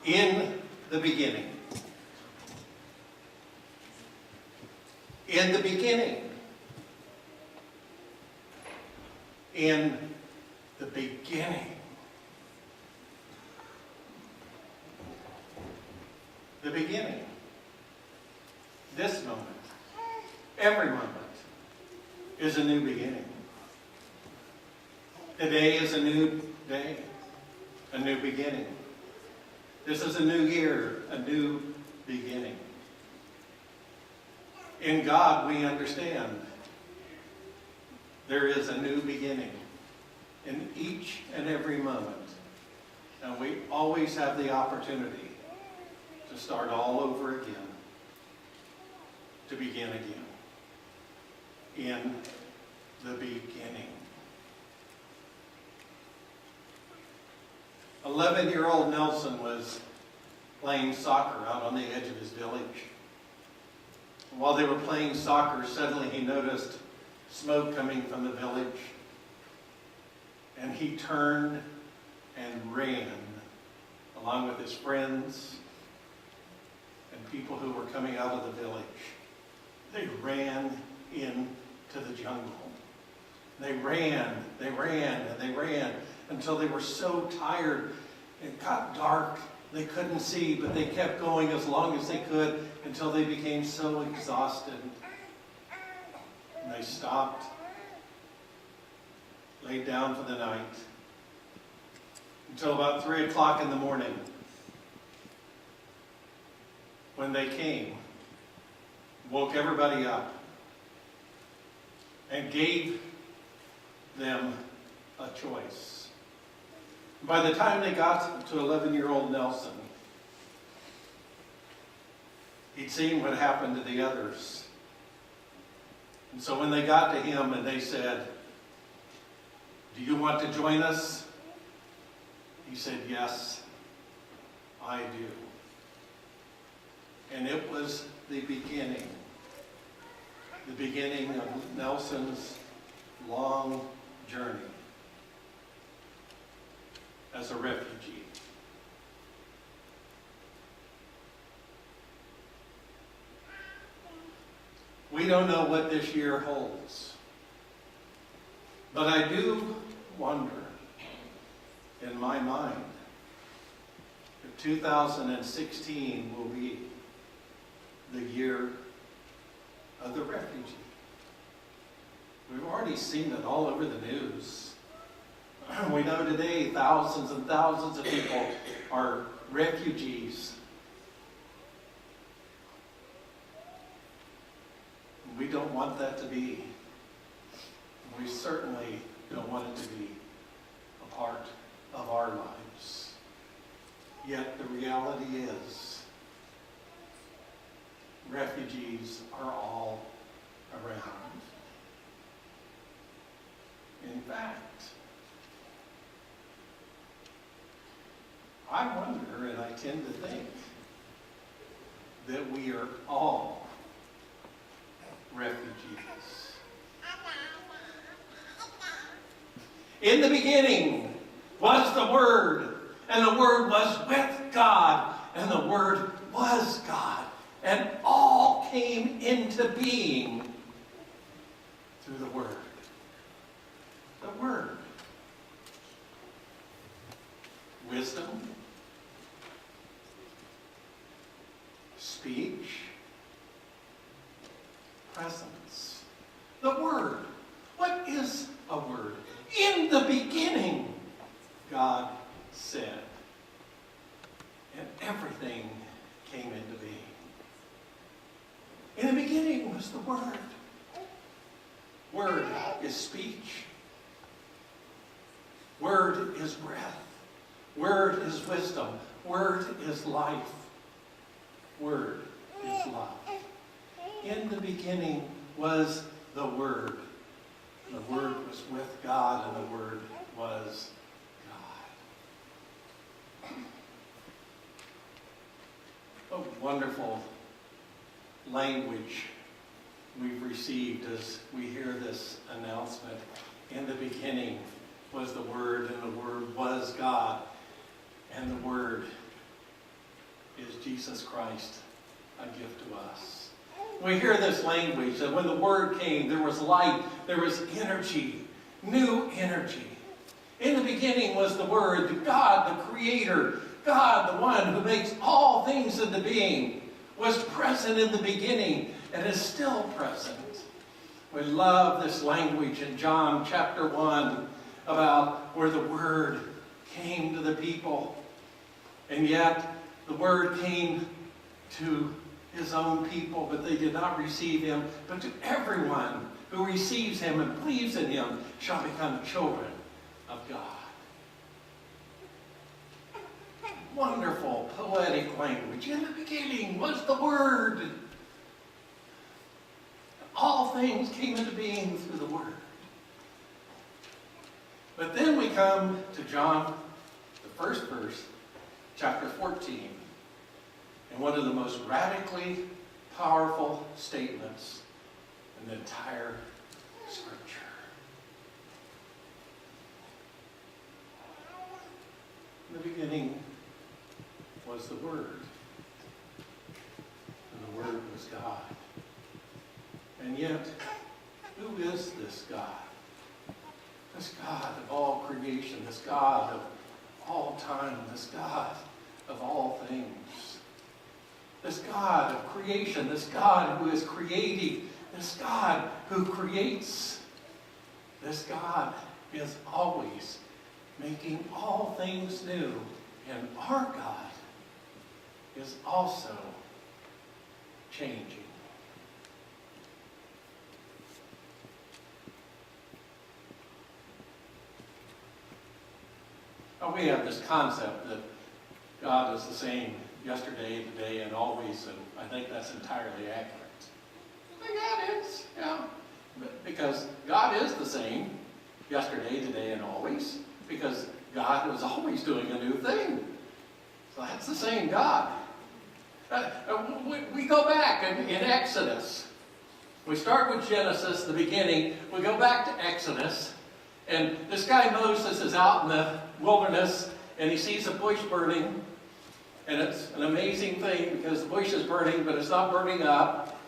In the beginning. In the beginning. In the beginning. The beginning. This moment. Every moment is a new beginning. Today is a new day. A new beginning. This is a new year, a new beginning. In God, we understand there is a new beginning in each and every moment. And we always have the opportunity to start all over again, to begin again. In the beginning. 11-year-old Nelson was playing soccer out on the edge of his village. While they were playing soccer, suddenly he noticed smoke coming from the village. And he turned and ran along with his friends and people who were coming out of the village. They ran into the jungle. They ran, and they ran until they were so tired. It got dark. They couldn't see, but they kept going as long as they could until they became so exhausted. And they stopped, laid down for the night, until about 3 o'clock in the morning, when they came, woke everybody up, and gave them a choice. By the time they got to 11-year-old Nelson, he'd seen what happened to the others. And so when they got to him and they said, "Do you want to join us?" He said, "Yes, I do." And it was the beginning of Nelson's long journey as a refugee. We don't know what this year holds, but I do wonder in my mind if 2016 will be the year of the refugee. We've already seen it all over the news. We know today thousands and thousands of people are refugees. We don't want that to be. We certainly don't want it to be a part of our lives. Yet the reality is, refugees are all around. In fact, I wonder, and I tend to think, that we are all refugees. In the beginning was the Word, and the Word was with God, and the Word was God, and all came into being through the Word. The Word. Wisdom, speech, presence. The Word. What is a word? In the beginning, God said, and everything came into being. In the beginning was the Word. Word is speech. Word is breath. Word is wisdom. Word is life. Word is love. In the beginning was the Word. The Word was with God, and the Word was God. A wonderful language we've received as we hear this announcement. In the beginning was the Word, and the Word was God, and the Word Jesus Christ a gift to us. We hear this language that when the Word came, there was light, there was energy, new energy. In the beginning was the Word, the God, the Creator, God, the one who makes all things into being, was present in the beginning and is still present. We love this language in John chapter 1 about where the Word came to the people, and yet the Word came to his own people, but they did not receive him. But to everyone who receives him and believes in him shall become children of God. Wonderful poetic language. In the beginning was the Word. All things came into being through the Word. But then we come to John, the first verse, chapter 14. And one of the most radically powerful statements in the entire Scripture. In the beginning was the Word, and the Word was God. And yet, who is this God? This God of all creation, this God of all time, this God of all things. This God of creation, this God who is creating, this God who creates. This God is always making all things new, and our God is also changing. Now, we have this concept that God is the same yesterday, today, and always, and I think that's entirely accurate. I think God is, yeah. Because God is the same yesterday, today, and always, because God is always doing a new thing. So that's the same God. We go back in Exodus. We start with Genesis, the beginning. We go back to Exodus. And this guy Moses is out in the wilderness, and he sees a bush burning. And it's an amazing thing because the bush is burning, but it's not burning up.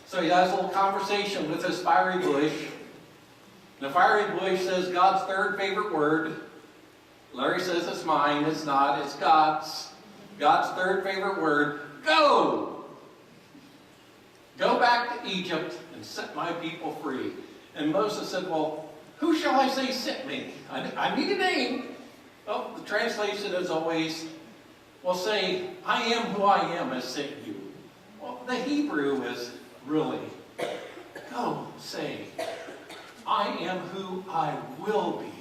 So he has a little conversation with this fiery bush. The fiery bush says God's third favorite word. Larry says it's mine. It's not. It's God's. God's third favorite word. Go! Go back to Egypt and set my people free. And Moses said, well, who shall I say sent me? I need a name. Well, the translation is always, well, say, I am who I am has sent you. Well, the Hebrew is really, go say, I am who I will be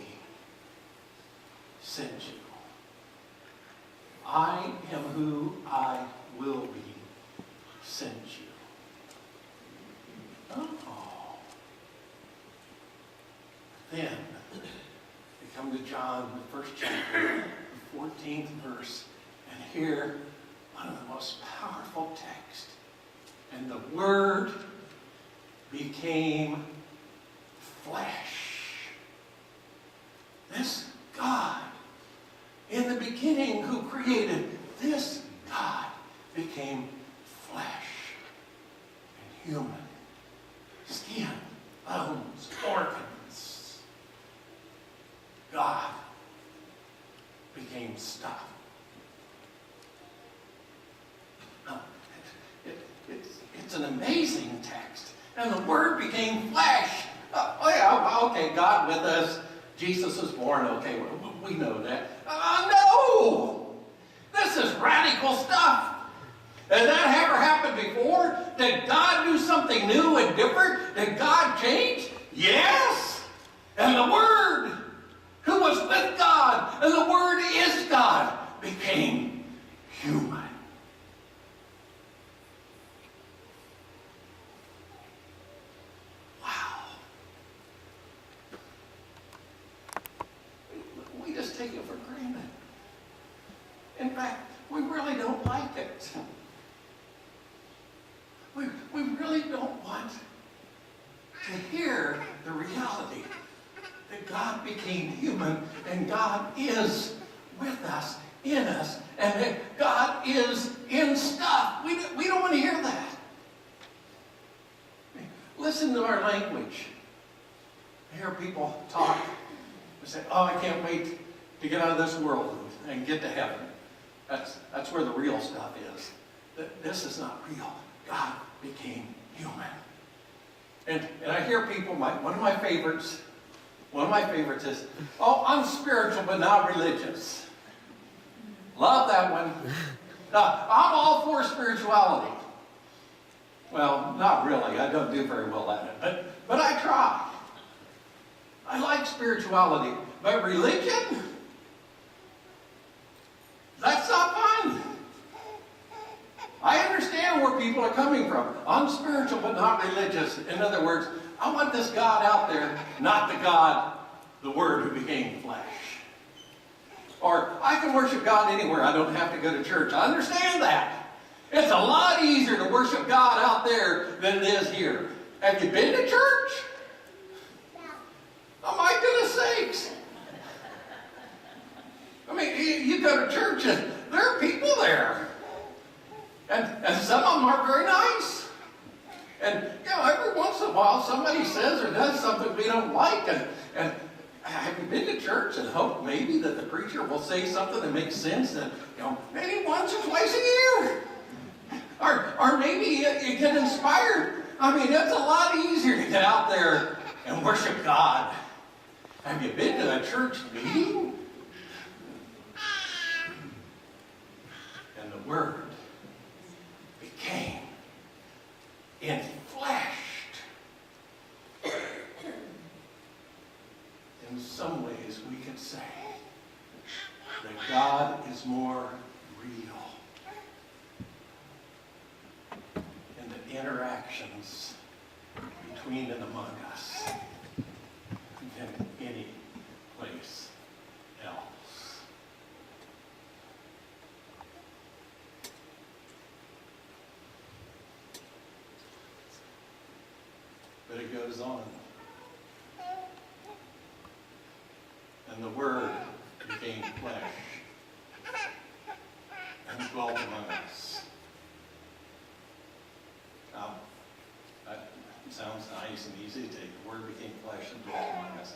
sent you. I am who I will be sent you. Oh. Then, we come to John, the first chapter, the 14th verse, and here, one of the most powerful texts. And the Word became flesh. This God, in the beginning, who created this God, became flesh and human. Skin, bones, organs. God became stuff. No, it's an amazing text. And the Word became flesh. Oh yeah, okay, God with us. Jesus was born. Okay, we know that. No! This is radical stuff. Has that ever happened before? Did God do something new and different? Did God change? Yes! And the Word, who was with God, and the Word is God, became human. Wow. We just take it for granted. In fact, we really don't like it. We really don't want to hear the reality that God became human and God is with us in us and that God is in stuff. We don't want to hear that. Listen to our language. I hear people talk and say, oh, I can't wait to get out of this world and get to heaven. That's where the real stuff is. This is not real. God became human. And I hear people, one of my favorites is, oh, I'm spiritual but not religious. Love that one. I'm all for spirituality. Well, not really. I don't do very well at it. But I try. I like spirituality. But religion? That's not fun. I understand where people are coming from. I'm spiritual but not religious. In other words, I want this God out there, not the God, the Word who became flesh. Or I can worship God anywhere. I don't have to go to church. I understand that. It's a lot easier to worship God out there than it is here. Have you been to church? Oh my goodness sakes. I mean, you go to church and there are people there. And some of them are very nice. And, every once in a while somebody says or does something we don't like. And have you been to church and hope maybe that the preacher will say something that makes sense? And, maybe once or twice a year. Or maybe you get inspired. I mean, it's a lot easier to get out there and worship God. Have you been to a church meeting? And the Word became enfleshed. In some ways, we could say that God is more real in the interactions between and among us than any place else. But it goes on. And the Word became flesh and dwelt among us. Now, that sounds nice and easy to take. The Word became flesh and dwelt among us.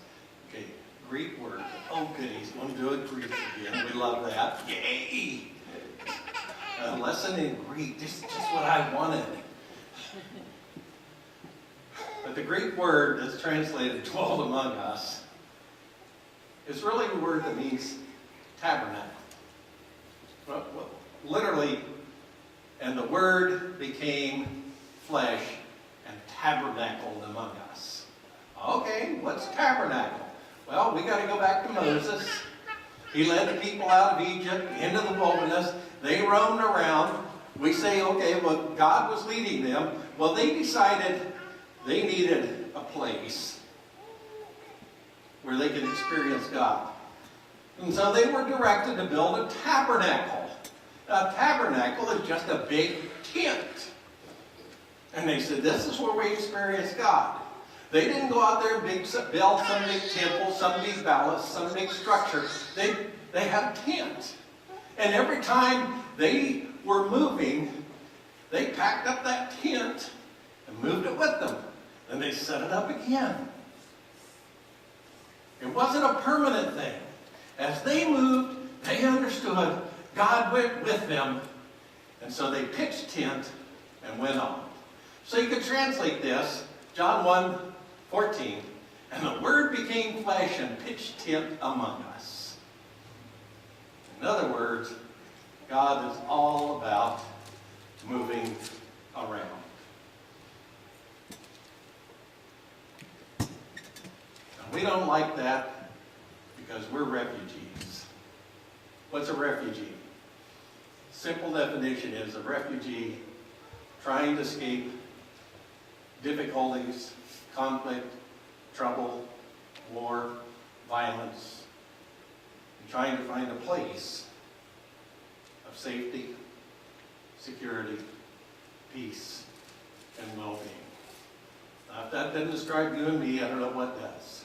Okay, Greek word. Oh, good, he's going to do it Greek again. We love that. Yay! A lesson in Greek, just what I wanted. But the Greek word that's translated dwelt among us is really a word that means tabernacle. Well, literally, and the Word became flesh and tabernacled among us. Okay, what's tabernacle? Well, we got to go back to Moses. He led the people out of Egypt into the wilderness. They roamed around. We say, okay, well, God was leading them. Well, they decided they needed a place where they could experience God. And so they were directed to build a tabernacle. A tabernacle is just a big tent. And they said, this is where we experience God. They didn't go out there and build some big temple, some big palace, some big structure. They had a tent. And every time they were moving, they packed up that tent and moved it with them. Then they set it up again. It wasn't a permanent thing. As they moved, they understood God went with them. And so they pitched tent and went on. So you could translate this, John 1:14, and the Word became flesh and pitched tent among us. In other words, God is all about moving around. And we don't like that because we're refugees. What's a refugee? Simple definition is a refugee trying to escape difficulties, conflict, trouble, war, violence, and trying to find a place of safety, security, peace, and well-being. Now, if that doesn't describe you and me, I don't know what does.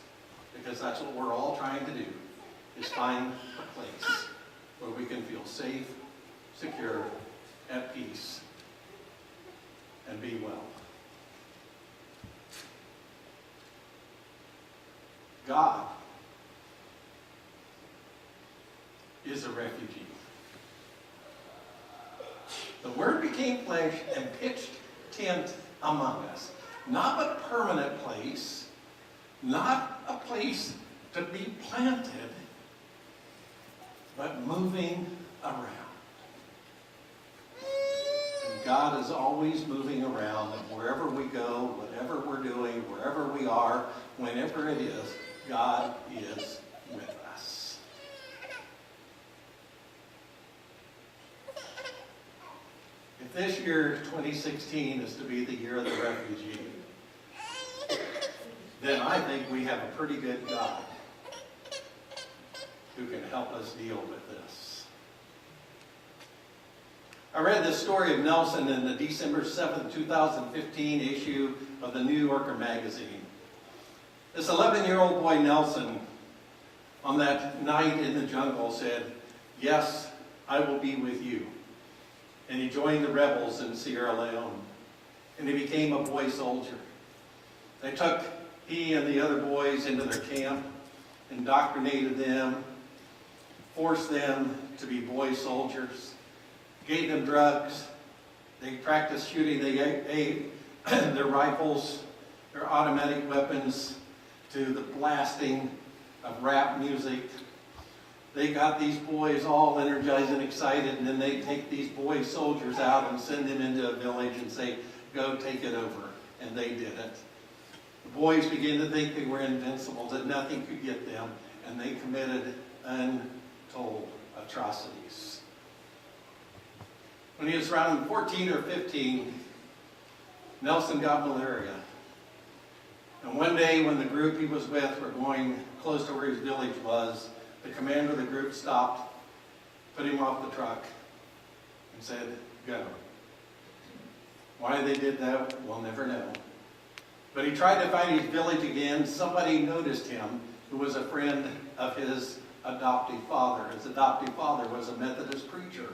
Because that's what we're all trying to do, is find a place where we can feel safe, secure, at peace, and be well. God is a refugee. The Word became flesh and pitched tent among us. Not a permanent place, not a place to be planted, but moving around. And God is always moving around, and wherever we go, whatever we're doing, wherever we are, whenever it is, God is with us. If this year, 2016, is to be the year of the refugee, then I think we have a pretty good God who can help us deal with this. I read the story of Nelson in the December 7th, 2015 issue of the New Yorker magazine. This 11-year-old boy, Nelson, on that night in the jungle said, "Yes, I will be with you." And he joined the rebels in Sierra Leone. And he became a boy soldier. They took he and the other boys into their camp, indoctrinated them, forced them to be boy soldiers, gave them drugs. They practiced shooting. They ate their rifles, their automatic weapons, to the blasting of rap music. They got these boys all energized and excited, and then they take these boy soldiers out and send them into a village and say, "Go take it over." And they did it. The boys began to think they were invincible, that nothing could get them, and they committed untold atrocities. When he was around 14 or 15, Nelson got malaria. And one day when the group he was with were going close to where his village was, the commander of the group stopped, put him off the truck, and said, "Go." Why they did that, we'll never know. But he tried to find his village again. Somebody noticed him who was a friend of his adoptive father. His adoptive father was a Methodist preacher.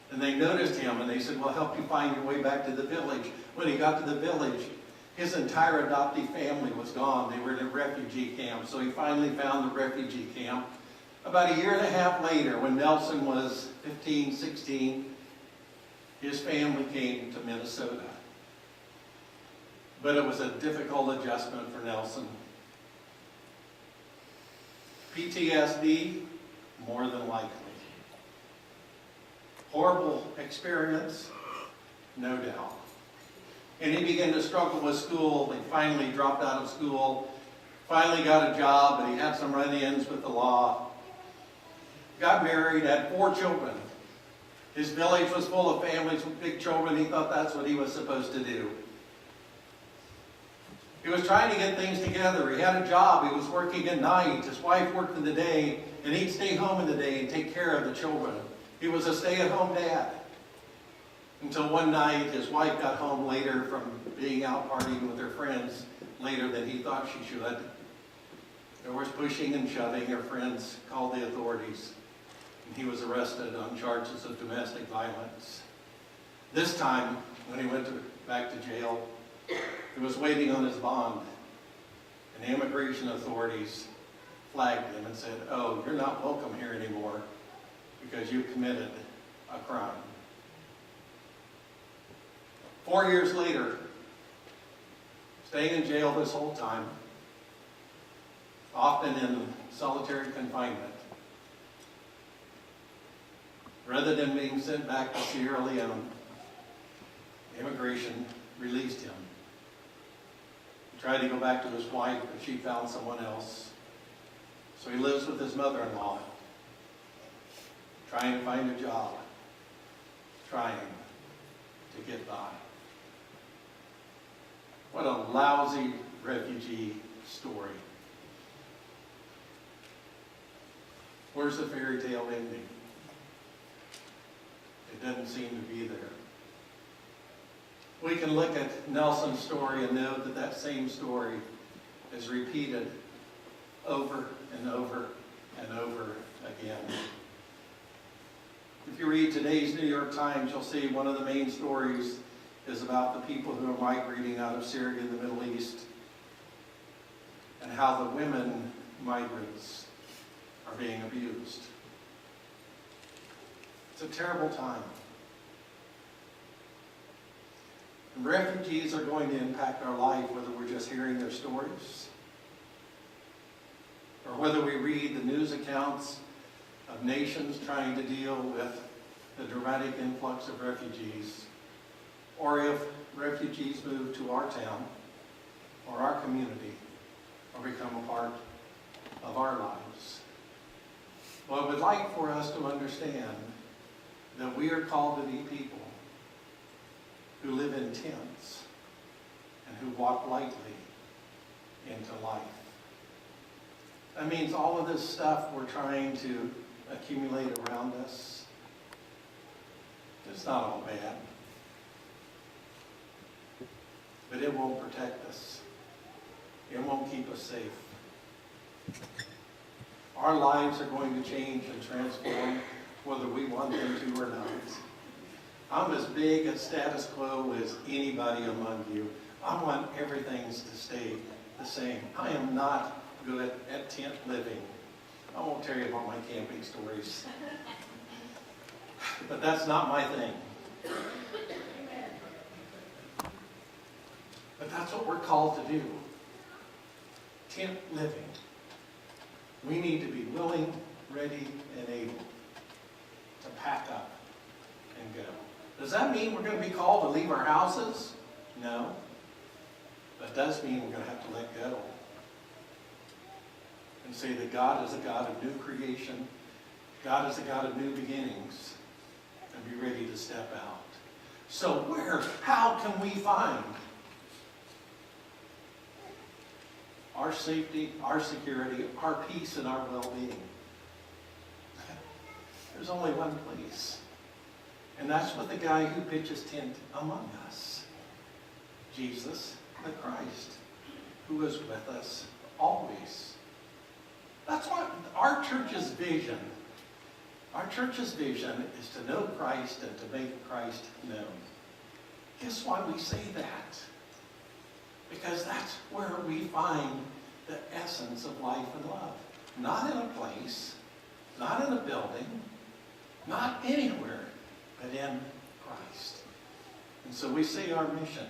And they noticed him and they said, "We'll help you find your way back to the village." When he got to the village, his entire adoptive family was gone. They were in a refugee camp. So he finally found the refugee camp. About a year and a half later, when Nelson was 15, 16, his family came to Minnesota. But it was a difficult adjustment for Nelson. PTSD, more than likely. Horrible experience, no doubt. And he began to struggle with school. He finally dropped out of school, finally got a job, but he had some run-ins with the law. Got married, had 4 children. His village was full of families with big children. He thought that's what he was supposed to do. He was trying to get things together. He had a job. He was working at night. His wife worked in the day, and he'd stay home in the day and take care of the children. He was a stay-at-home dad. Until one night, his wife got home later from being out partying with her friends later than he thought she should. There was pushing and shoving. Her friends called the authorities, and he was arrested on charges of domestic violence. This time, when he went back to jail, he was waiting on his bond, and the immigration authorities flagged him and said, "Oh, you're not welcome here anymore because you committed a crime." 4 years later, staying in jail this whole time, often in solitary confinement, rather than being sent back to Sierra Leone, immigration released him. He tried to go back to his wife, but she found someone else. So he lives with his mother-in-law, trying to find a job, trying to get by. What a lousy refugee story. Where's the fairy tale ending? It doesn't seem to be there. We can look at Nelson's story and know that that same story is repeated over and over and over again. If you read today's New York Times, you'll see one of the main stories is about the people who are migrating out of Syria in the Middle East and how the women migrants are being abused. It's a terrible time. And refugees are going to impact our life, whether we're just hearing their stories or whether we read the news accounts of nations trying to deal with the dramatic influx of refugees, or if refugees move to our town or our community or become a part of our lives. Well, I would like for us to understand that we are called to be people who live in tents and who walk lightly into life. That means all of this stuff we're trying to accumulate around us, it's not all bad. But it won't protect us. It won't keep us safe. Our lives are going to change and transform whether we want them to or not. I'm as big at status quo as anybody among you. I want everything to stay the same. I am not good at tent living. I won't tell you about my camping stories. But that's not my thing. But that's what we're called to do. Tent living. We need to be willing, ready, and able to pack up and go. Does that mean we're going to be called to leave our houses? No. But it does mean we're going to have to let go. And say that God is a God of new creation. God is a God of new beginnings. And be ready to step out. So how can we find our safety, our security, our peace, and our well-being? There's only one place. And that's with the guy who pitches tent among us. Jesus the Christ, who is with us always. That's what our church's vision is, to know Christ and to make Christ known. Guess why we say that? Because that's where we find the essence of life and love. Not in a place, not in a building, not anywhere, but in Christ. And so we say our mission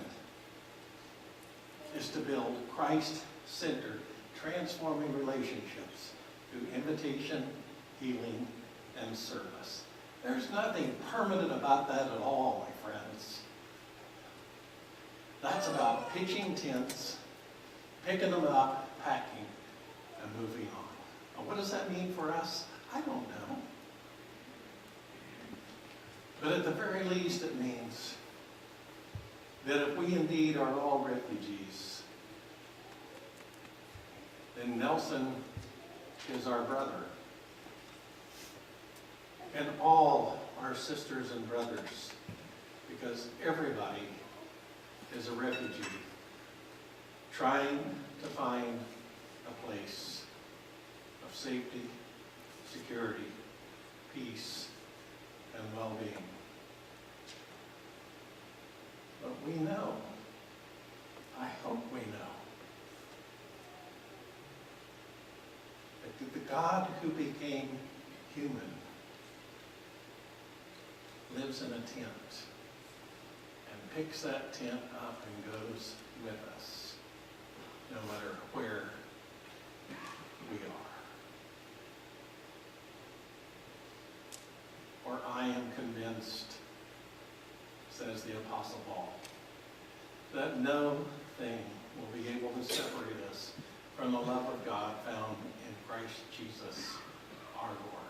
is to build Christ-centered, transforming relationships through invitation, healing, and service. There's nothing permanent about that at all, my friends. That's about pitching tents, picking them up, packing, and moving on. Now, what does that mean for us? I don't know. But at the very least, it means that if we indeed are all refugees, then Nelson is our brother. And all our sisters and brothers, because everybody is a refugee trying to find a place of safety, security, peace, and well-being. But we know, I hope we know, that the God who became human lives in a tent and picks that tent up and goes with us, no matter where we are. For I am convinced, says the Apostle Paul, that no thing will be able to separate us from the love of God found in Christ Jesus our Lord.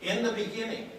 In the beginning,